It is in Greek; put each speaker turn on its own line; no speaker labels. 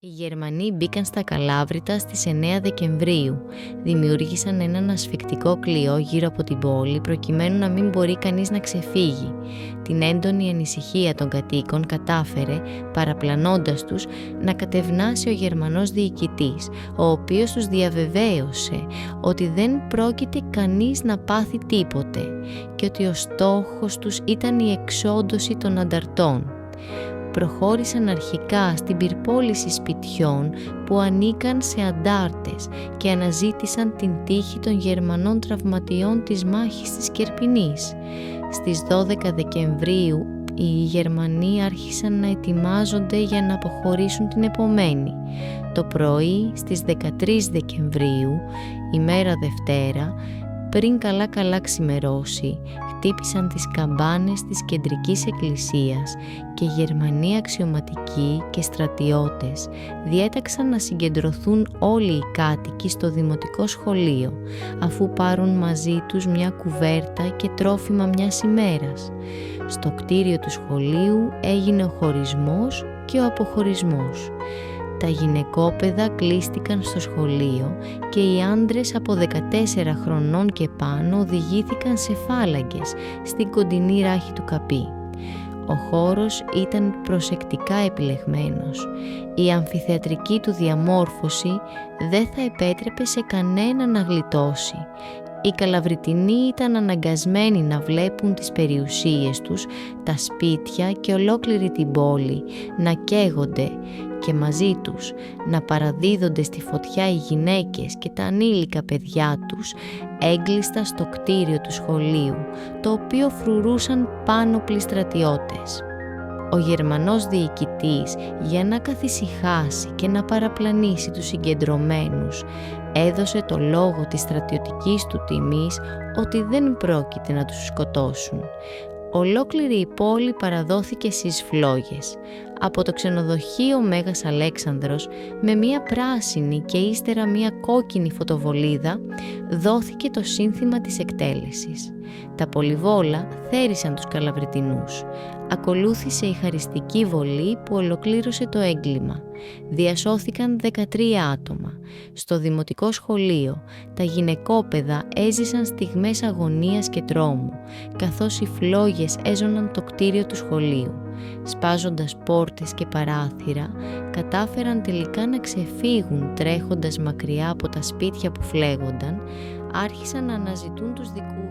Οι Γερμανοί μπήκαν στα Καλάβρητα στις 9 Δεκεμβρίου. Δημιούργησαν έναν ασφυκτικό κλειό γύρω από την πόλη προκειμένου να μην μπορεί κανείς να ξεφύγει. Την έντονη ανησυχία των κατοίκων κατάφερε, παραπλανώντας τους, να κατευνάσει ο Γερμανός διοικητής, ο οποίος τους διαβεβαίωσε ότι δεν πρόκειται κανείς να πάθει τίποτε και ότι ο στόχος τους ήταν η εξόντωση των ανταρτών. Προχώρησαν αρχικά στην πυρπόληση σπιτιών που ανήκαν σε αντάρτες και αναζήτησαν την τύχη των Γερμανών τραυματιών της μάχης της Κερπινής. Στις 12 Δεκεμβρίου οι Γερμανοί άρχισαν να ετοιμάζονται για να αποχωρήσουν την επομένη. Το πρωί στις 13 Δεκεμβρίου, ημέρα Δευτέρα, πριν καλά ξημερώσει, χτύπησαν τις καμπάνες της κεντρικής εκκλησίας και οι Γερμανοί αξιωματικοί και στρατιώτες διέταξαν να συγκεντρωθούν όλοι οι κάτοικοι στο δημοτικό σχολείο, αφού πάρουν μαζί τους μια κουβέρτα και τρόφιμα μιας ημέρας. Στο κτίριο του σχολείου έγινε ο χωρισμός και ο αποχωρισμός. Τα γυναικόπαιδα κλείστηκαν στο σχολείο και οι άντρες από 14 χρονών και πάνω οδηγήθηκαν σε φάλαγγες στην κοντινή ράχη του Καπί. Ο χώρος ήταν προσεκτικά επιλεγμένος. Η αμφιθεατρική του διαμόρφωση δεν θα επέτρεπε σε κανένα να γλιτώσει. Οι Καλαβριτινοί ήταν αναγκασμένοι να βλέπουν τις περιουσίες τους, τα σπίτια και ολόκληρη την πόλη να καίγονται και μαζί τους να παραδίδονται στη φωτιά οι γυναίκες και τα ανήλικα παιδιά τους έγκλειστα στο κτίριο του σχολείου, το οποίο φρουρούσαν πάνωπλοι στρατιώτες. Ο Γερμανός διοικητής, για να καθησυχάσει και να παραπλανήσει τους συγκεντρωμένους, έδωσε το λόγο της στρατιωτικής του τιμής ότι δεν πρόκειται να τους σκοτώσουν. Ολόκληρη η πόλη παραδόθηκε στις φλόγες. Από το ξενοδοχείο Μέγας Αλέξανδρος, με μία πράσινη και ύστερα μία κόκκινη φωτοβολίδα, δόθηκε το σύνθημα της εκτέλεσης. Τα πολυβόλα θέρισαν τους Καλαβριτινούς. Ακολούθησε η χαριστική βολή που ολοκλήρωσε το έγκλημα. Διασώθηκαν 13 άτομα. Στο δημοτικό σχολείο, τα γυναικόπαιδα έζησαν στιγμές αγωνίας και τρόμου, καθώς οι φλόγες έζωναν το κτίριο του σχολείου. Σπάζοντας πόρτες και παράθυρα, κατάφεραν τελικά να ξεφύγουν τρέχοντας μακριά από τα σπίτια που φλέγονταν, άρχισαν να αναζητούν τους δικούς